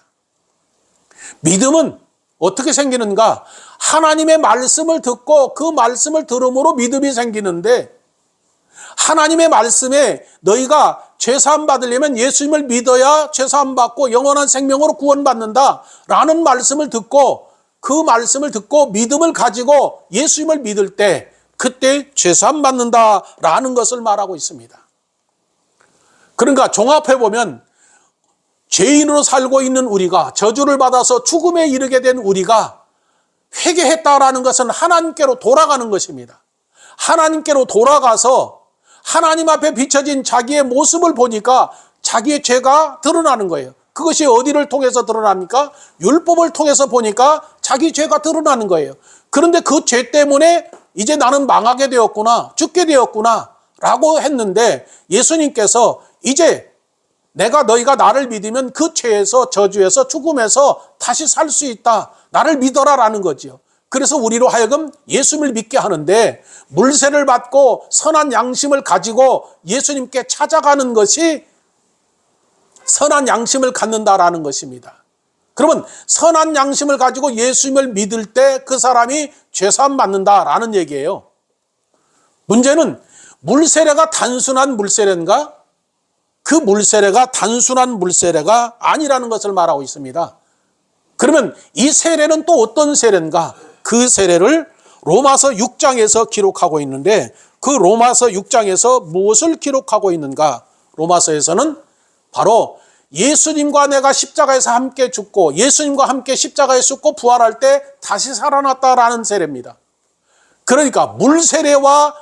믿음은 어떻게 생기는가? 하나님의 말씀을 듣고 그 말씀을 들음으로 믿음이 생기는데, 하나님의 말씀에 너희가 죄사함 받으려면 예수님을 믿어야 죄사함 받고 영원한 생명으로 구원받는다 라는 말씀을 듣고, 그 말씀을 듣고 믿음을 가지고 예수님을 믿을 때 그때 죄사함 받는다 라는 것을 말하고 있습니다. 그러니까 종합해 보면 죄인으로 살고 있는 우리가, 저주를 받아서 죽음에 이르게 된 우리가 회개했다라는 것은 하나님께로 돌아가는 것입니다. 하나님께로 돌아가서 하나님 앞에 비춰진 자기의 모습을 보니까 자기의 죄가 드러나는 거예요. 그것이 어디를 통해서 드러납니까? 율법을 통해서 보니까 자기 죄가 드러나는 거예요. 그런데 그 죄 때문에 이제 나는 망하게 되었구나, 죽게 되었구나 라고 했는데, 예수님께서 이제 너희가 나를 믿으면 그 죄에서, 저주에서, 죽음에서 다시 살 수 있다, 나를 믿어라라는 거죠. 그래서 우리로 하여금 예수님을 믿게 하는데, 물세를 받고 선한 양심을 가지고 예수님께 찾아가는 것이 선한 양심을 갖는다라는 것입니다. 그러면 선한 양심을 가지고 예수님을 믿을 때 그 사람이 죄사함 받는다라는 얘기예요. 문제는 물세례가 단순한 물세례인가? 그 물세례가 단순한 물세례가 아니라는 것을 말하고 있습니다. 그러면 이 세례는 또 어떤 세례인가? 그 세례를 로마서 6장에서 기록하고 있는데, 그 로마서 6장에서 무엇을 기록하고 있는가? 로마서에서는 바로 예수님과 내가 십자가에서 함께 죽고 예수님과 함께 십자가에 죽고 부활할 때 다시 살아났다라는 세례입니다. 그러니까 물세례와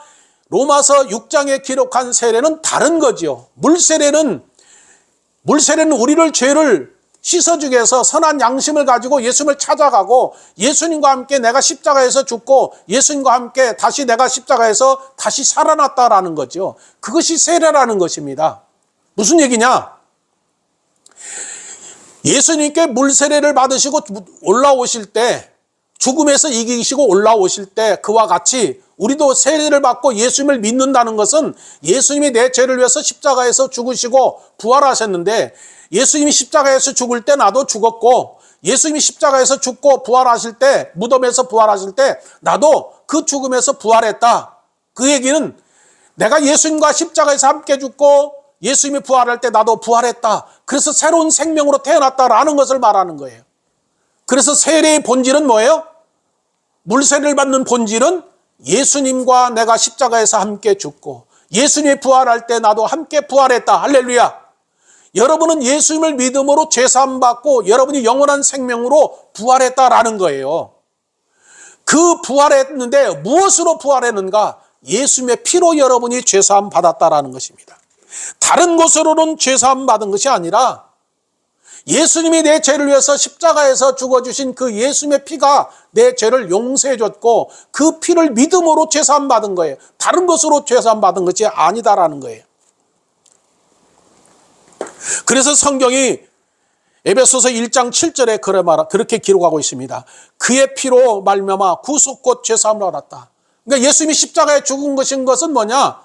로마서 6장에 기록한 세례는 다른 거죠. 물세례는 우리를 죄를 씻어주기 위해서 선한 양심을 가지고 예수님을 찾아가고, 예수님과 함께 내가 십자가에서 죽고 예수님과 함께 다시 내가 십자가에서 다시 살아났다라는 거죠. 그것이 세례라는 것입니다. 무슨 얘기냐? 예수님께 물세례를 받으시고 올라오실 때, 죽음에서 이기시고 올라오실 때 그와 같이 우리도 세례를 받고 예수님을 믿는다는 것은, 예수님이 내 죄를 위해서 십자가에서 죽으시고 부활하셨는데, 예수님이 십자가에서 죽을 때 나도 죽었고, 예수님이 십자가에서 죽고 부활하실 때, 무덤에서 부활하실 때 나도 그 죽음에서 부활했다. 그 얘기는 내가 예수님과 십자가에서 함께 죽고 예수님이 부활할 때 나도 부활했다. 그래서 새로운 생명으로 태어났다라는 것을 말하는 거예요. 그래서 세례의 본질은 뭐예요? 물세례를 받는 본질은 예수님과 내가 십자가에서 함께 죽고 예수님이 부활할 때 나도 함께 부활했다. 할렐루야. 여러분은 예수님을 믿음으로 죄사함 받고 여러분이 영원한 생명으로 부활했다라는 거예요. 그 부활했는데 무엇으로 부활했는가? 예수님의 피로 여러분이 죄사함 받았다라는 것입니다. 다른 것으로는 죄사함 받은 것이 아니라 예수님이 내 죄를 위해서 십자가에서 죽어주신 그 예수님의 피가 내 죄를 용서해 줬고, 그 피를 믿음으로 죄사함 받은 거예요. 다른 것으로 죄사함 받은 것이 아니다라는 거예요. 그래서 성경이 에베소서 1장 7절에 그렇게 기록하고 있습니다. 그의 피로 말미암아 구속 곧 죄사함을 얻었다. 그러니까 예수님이 십자가에 죽은 것은 뭐냐?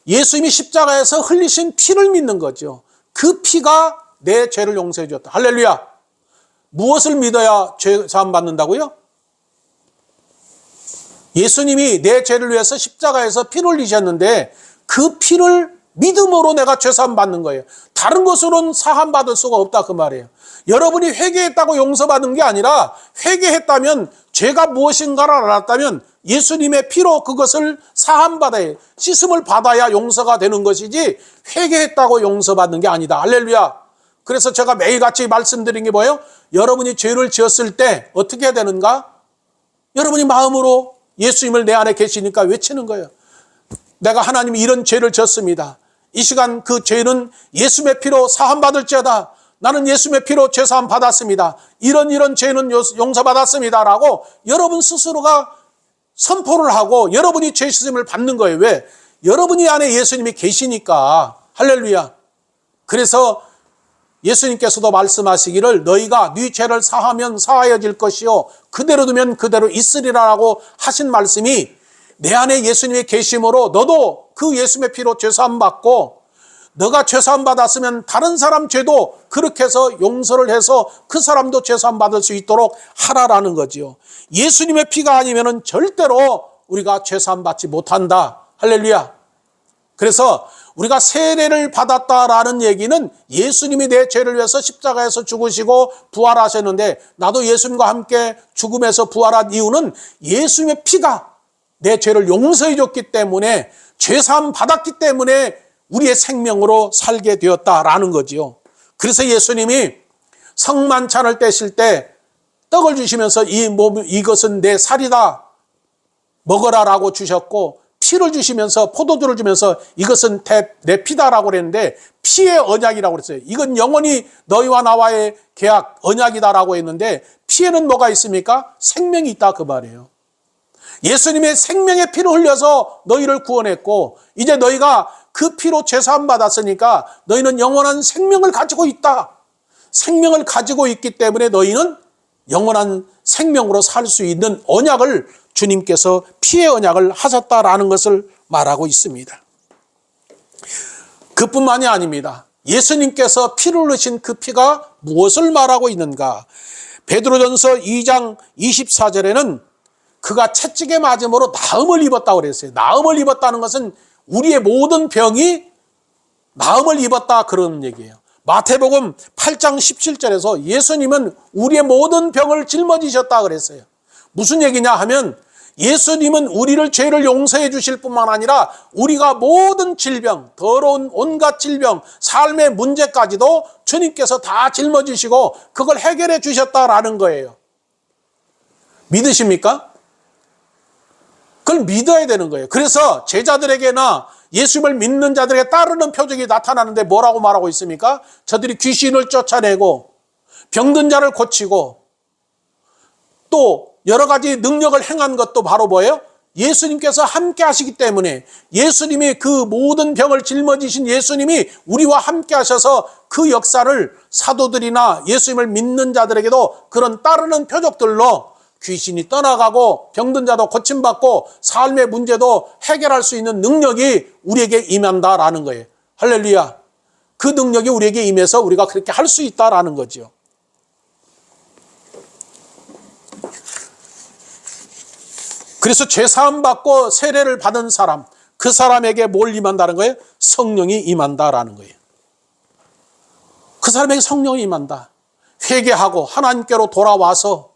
예수님이 십자가에서 흘리신 피를 믿는 거죠. 그 피가 내 죄를 용서해 줬다. 할렐루야. 무엇을 믿어야 죄사함 받는다고요? 예수님이 내 죄를 위해서 십자가에서 피를 흘리셨는데 그 피를 믿음으로 내가 죄사함 받는 거예요. 다른 것으로는 사함 받을 수가 없다 그 말이에요. 여러분이 회개했다고 용서받는 게 아니라, 회개했다면 죄가 무엇인가를 알았다면 예수님의 피로 그것을 사함 받아야, 씻음을 받아야 용서가 되는 것이지, 회개했다고 용서받는 게 아니다. 할렐루야. 그래서 제가 매일같이 말씀드린 게 뭐예요? 여러분이 죄를 지었을 때 어떻게 해야 되는가? 여러분이 마음으로 예수님을 내 안에 계시니까 외치는 거예요. 내가 하나님 이런 죄를 지었습니다. 이 시간 그 죄는 예수의 피로 사함받을지어다. 나는 예수의 피로 죄사함 받았습니다. 이런 죄는 용서받았습니다. 라고 여러분 스스로가 선포를 하고 여러분이 죄 씻음을 받는 거예요. 왜? 여러분이 안에 예수님이 계시니까. 할렐루야. 그래서 예수님께서도 말씀하시기를 너희가 네 죄를 사하면 사하여질 것이요 그대로 두면 그대로 있으리라라고 하신 말씀이 내 안에 예수님이 계심으로 너도 그 예수님의 피로 죄사함 받고 너가 죄사함 받았으면 다른 사람 죄도 그렇게 해서 용서를 해서 그 사람도 죄사함 받을 수 있도록 하라라는 거지요. 예수님의 피가 아니면은 절대로 우리가 죄사함 받지 못한다. 할렐루야. 그래서 우리가 세례를 받았다라는 얘기는 예수님이 내 죄를 위해서 십자가에서 죽으시고 부활하셨는데 나도 예수님과 함께 죽음에서 부활한 이유는 예수님의 피가 내 죄를 용서해 줬기 때문에 죄사함 받았기 때문에 우리의 생명으로 살게 되었다라는 거지요. 그래서 예수님이 성만찬을 떼실 때 떡을 주시면서 이것은 내 살이다 먹어라라고 주셨고 피를 주시면서 포도주를 주면서 이것은 내 피다라고 그랬는데 피의 언약이라고 그랬어요. 이건 영원히 너희와 나와의 계약 언약이다라고 했는데 피에는 뭐가 있습니까? 생명이 있다 그 말이에요. 예수님의 생명의 피를 흘려서 너희를 구원했고 이제 너희가 그 피로 죄사함 받았으니까 너희는 영원한 생명을 가지고 있다. 생명을 가지고 있기 때문에 너희는 영원한 생명으로 살 수 있는 언약을 주님께서 피의 언약을 하셨다라는 것을 말하고 있습니다. 그뿐만이 아닙니다. 예수님께서 피를 흘리신 그 피가 무엇을 말하고 있는가? 베드로전서 2장 24절에는 그가 채찍에 맞음으로 나음을 입었다고 그랬어요. 나음을 입었다는 것은 우리의 모든 병이 나음을 입었다 그런 얘기예요. 마태복음 8장 17절에서 예수님은 우리의 모든 병을 짊어지셨다 그랬어요. 무슨 얘기냐 하면 예수님은 우리를 죄를 용서해 주실 뿐만 아니라 우리가 모든 질병, 더러운 온갖 질병, 삶의 문제까지도 주님께서 다 짊어지시고 그걸 해결해 주셨다라는 거예요. 믿으십니까? 그걸 믿어야 되는 거예요. 그래서 제자들에게나 예수님을 믿는 자들에게 따르는 표적이 나타나는데 뭐라고 말하고 있습니까? 저들이 귀신을 쫓아내고 병든 자를 고치고 또 여러 가지 능력을 행한 것도 바로 뭐예요? 예수님께서 함께 하시기 때문에 예수님이 그 모든 병을 짊어지신 예수님이 우리와 함께 하셔서 그 역사를 사도들이나 예수님을 믿는 자들에게도 그런 따르는 표적들로 귀신이 떠나가고 병든 자도 고침받고 삶의 문제도 해결할 수 있는 능력이 우리에게 임한다라는 거예요. 할렐루야. 그 능력이 우리에게 임해서 우리가 그렇게 할 수 있다라는 거죠. 그래서 죄사함 받고 세례를 받은 사람, 그 사람에게 뭘 임한다는 거예요? 성령이 임한다라는 거예요. 그 사람에게 성령이 임한다. 회개하고 하나님께로 돌아와서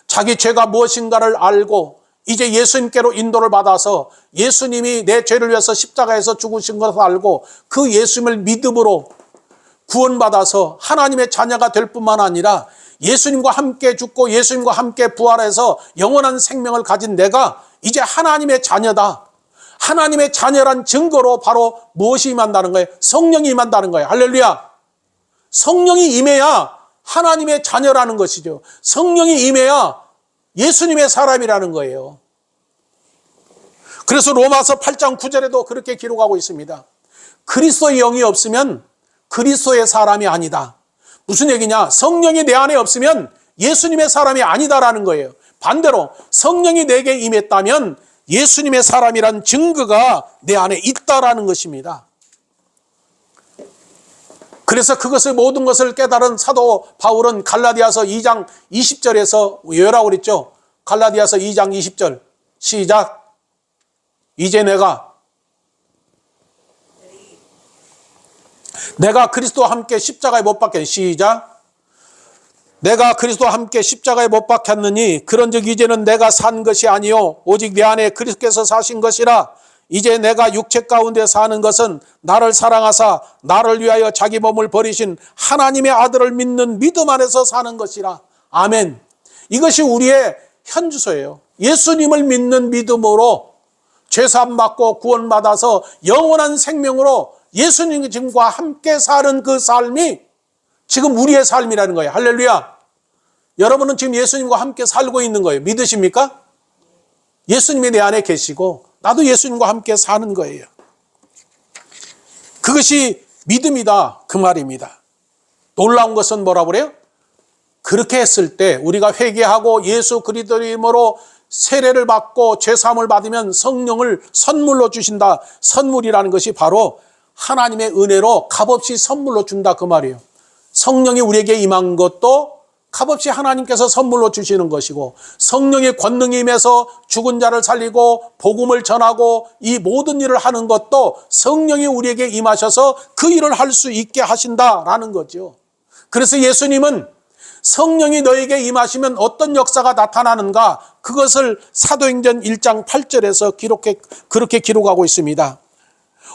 자기 죄가 무엇인가를 알고 이제 예수님께로 인도를 받아서 예수님이 내 죄를 위해서 십자가에서 죽으신 것을 알고 그 예수님을 믿음으로 구원받아서 하나님의 자녀가 될 뿐만 아니라 예수님과 함께 죽고 예수님과 함께 부활해서 영원한 생명을 가진 내가 이제 하나님의 자녀다. 하나님의 자녀란 증거로 바로 무엇이 임한다는 거예요? 성령이 임한다는 거예요. 할렐루야. 성령이 임해야 하나님의 자녀라는 것이죠. 성령이 임해야 예수님의 사람이라는 거예요. 그래서 로마서 8장 9절에도 그렇게 기록하고 있습니다. 그리스도의 영이 없으면 그리스도의 사람이 아니다. 무슨 얘기냐? 성령이 내 안에 없으면 예수님의 사람이 아니다라는 거예요. 반대로 성령이 내게 임했다면 예수님의 사람이란 증거가 내 안에 있다라는 것입니다. 그래서 그것을 모든 것을 깨달은 사도 바울은 갈라디아서 2장 20절에서 뭐라고 그랬죠? 갈라디아서 2장 20절 시작. 이제 내가 그리스도와 함께 십자가에 못 박혔. 시작. 내가 그리스도와 함께 십자가에 못 박혔느니 그런즉 이제는 내가 산 것이 아니요 오직 내 안에 그리스도께서 사신 것이라. 이제 내가 육체 가운데 사는 것은 나를 사랑하사 나를 위하여 자기 몸을 버리신 하나님의 아들을 믿는 믿음 안에서 사는 것이라. 아멘. 이것이 우리의 현주소예요. 예수님을 믿는 믿음으로 죄사함 받고 구원받아서 영원한 생명으로 예수님과 함께 사는 그 삶이 지금 우리의 삶이라는 거예요. 할렐루야. 여러분은 지금 예수님과 함께 살고 있는 거예요. 믿으십니까? 예수님이 내 안에 계시고 나도 예수님과 함께 사는 거예요. 그것이 믿음이다, 그 말입니다. 놀라운 것은 뭐라고 그래요? 그렇게 했을 때 우리가 회개하고 예수 그리스도의 이름으로 세례를 받고 죄사함을 받으면 성령을 선물로 주신다. 선물이라는 것이 바로 하나님의 은혜로 값없이 선물로 준다, 그 말이에요. 성령이 우리에게 임한 것도 값없이 하나님께서 선물로 주시는 것이고, 성령의 권능이 임해서 죽은 자를 살리고 복음을 전하고 이 모든 일을 하는 것도 성령이 우리에게 임하셔서 그 일을 할 수 있게 하신다라는 거죠. 그래서 예수님은 성령이 너에게 임하시면 어떤 역사가 나타나는가, 그것을 사도행전 1장 8절에서 그렇게 기록하고 있습니다.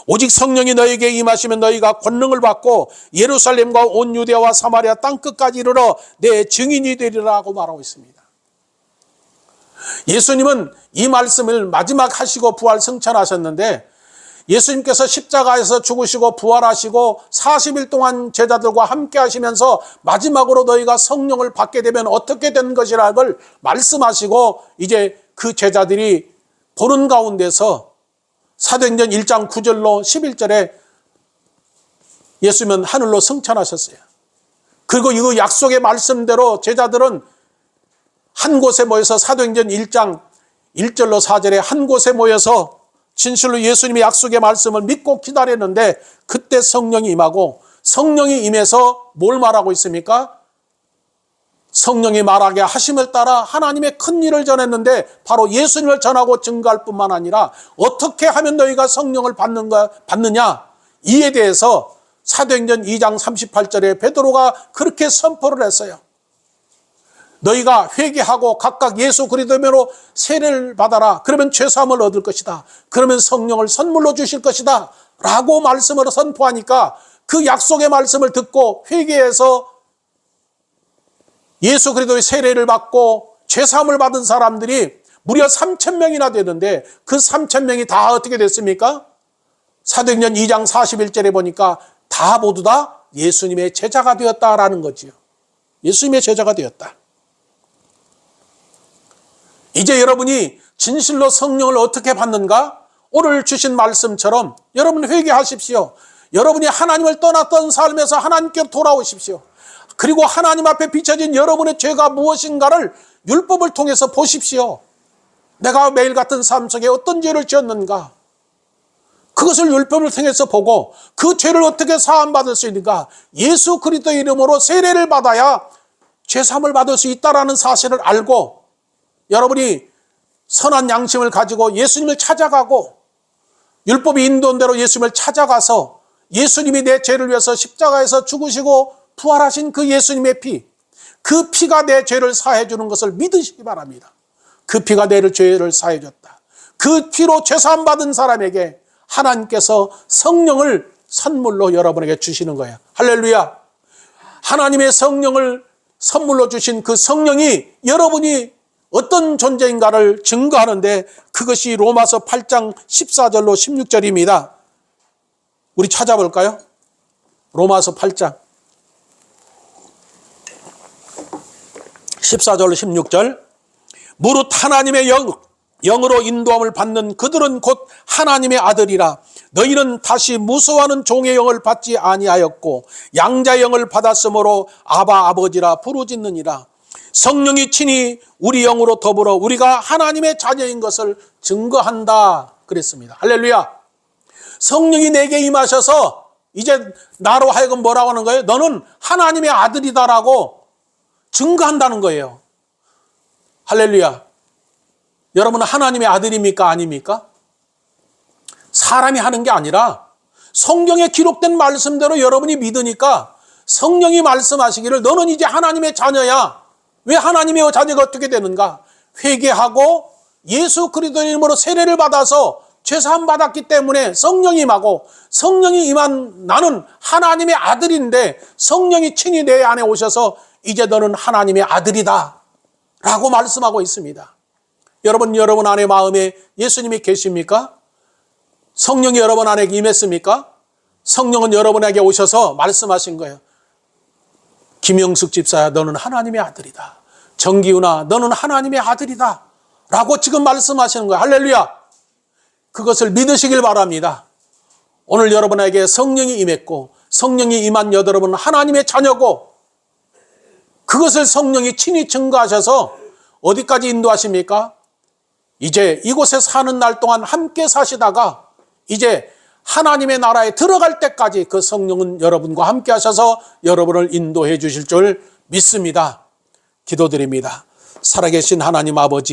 오직 성령이 너에게 임하시면 너희가 권능을 받고 예루살렘과 온 유대와 사마리아 땅끝까지 이르러 내 증인이 되리라고 말하고 있습니다. 예수님은 이 말씀을 마지막 하시고 부활 승천하셨는데, 예수님께서 십자가에서 죽으시고 부활하시고 40일 동안 제자들과 함께 하시면서 마지막으로 너희가 성령을 받게 되면 어떻게 되는 것이라는 말씀하시고, 이제 그 제자들이 보는 가운데서 사도행전 1장 9절로 11절에 예수님은 하늘로 승천하셨어요. 그리고 이 약속의 말씀대로 제자들은 한 곳에 모여서 사도행전 1장 1절로 4절에 한 곳에 모여서 진실로 예수님의 약속의 말씀을 믿고 기다렸는데, 그때 성령이 임하고, 성령이 임해서 뭘 말하고 있습니까? 성령이 말하게 하심을 따라 하나님의 큰 일을 전했는데, 바로 예수님을 전하고 증거할 뿐만 아니라 어떻게 하면 너희가 성령을 받느냐, 이에 대해서 사도행전 2장 38절에 베드로가 그렇게 선포를 했어요. 너희가 회개하고 각각 예수 그리스도로 세례를 받아라. 그러면 죄사함을 얻을 것이다. 그러면 성령을 선물로 주실 것이다 라고 말씀으로 선포하니까, 그 약속의 말씀을 듣고 회개해서 예수 그리스도의 세례를 받고 죄사함을 받은 사람들이 무려 3,000명이나 되는데, 그 3,000명이 다 어떻게 됐습니까? 사도행전 2장 41절에 보니까 다 모두 다 예수님의 제자가 되었다라는 거지요. 예수님의 제자가 되었다. 이제 여러분이 진실로 성령을 어떻게 받는가? 오늘 주신 말씀처럼 여러분 회개하십시오. 여러분이 하나님을 떠났던 삶에서 하나님께 돌아오십시오. 그리고 하나님 앞에 비춰진 여러분의 죄가 무엇인가를 율법을 통해서 보십시오. 내가 매일 같은 삶 속에 어떤 죄를 지었는가? 그것을 율법을 통해서 보고 그 죄를 어떻게 사함받을 수 있는가? 예수 그리스도의 이름으로 세례를 받아야 죄사함을 받을 수 있다는 사실을 알고, 여러분이 선한 양심을 가지고 예수님을 찾아가고 율법이 인도한 대로 예수님을 찾아가서 예수님이 내 죄를 위해서 십자가에서 죽으시고 부활하신 그 예수님의 피, 그 피가 내 죄를 사해 주는 것을 믿으시기 바랍니다. 그 피가 내 죄를 사해 줬다. 그 피로 죄사함 받은 사람에게 하나님께서 성령을 선물로 여러분에게 주시는 거예요. 할렐루야. 하나님의 성령을 선물로 주신 그 성령이 여러분이 어떤 존재인가를 증거하는데, 그것이 로마서 8장 14절로 16절입니다. 우리 찾아볼까요? 로마서 8장 14절로 16절. 무릇 하나님의 영으로 인도함을 받는 그들은 곧 하나님의 아들이라. 너희는 다시 무서워하는 종의 영을 받지 아니하였고 양자의 영을 받았으므로 아바 아버지라 부르짖느니라. 성령이 친히 우리 영으로 더불어 우리가 하나님의 자녀인 것을 증거한다 그랬습니다. 할렐루야. 성령이 내게 임하셔서 이제 나로 하여금 뭐라고 하는 거예요? 너는 하나님의 아들이다라고 증거한다는 거예요. 할렐루야. 여러분은 하나님의 아들입니까? 아닙니까? 사람이 하는 게 아니라 성경에 기록된 말씀대로 여러분이 믿으니까 성령이 말씀하시기를 너는 이제 하나님의 자녀야. 왜 하나님의 자녀가 어떻게 되는가? 회개하고 예수 그리스도의 이름으로 세례를 받아서 죄사함 받았기 때문에 성령이 임하고, 성령이 임한 나는 하나님의 아들인데 성령이 친히 내 안에 오셔서 이제 너는 하나님의 아들이다 라고 말씀하고 있습니다. 여러분 안에 마음에 예수님이 계십니까? 성령이 여러분 안에 임했습니까? 성령은 여러분에게 오셔서 말씀하신 거예요. 김영숙 집사야, 너는 하나님의 아들이다. 정기훈아, 너는 하나님의 아들이다. 라고 지금 말씀하시는 거예요. 할렐루야. 그것을 믿으시길 바랍니다. 오늘 여러분에게 성령이 임했고 성령이 임한 여러분은 하나님의 자녀고, 그것을 성령이 친히 증거하셔서 어디까지 인도하십니까? 이제 이곳에 사는 날 동안 함께 사시다가 이제 하나님의 나라에 들어갈 때까지 그 성령은 여러분과 함께 하셔서 여러분을 인도해 주실 줄 믿습니다. 기도드립니다. 살아계신 하나님 아버지,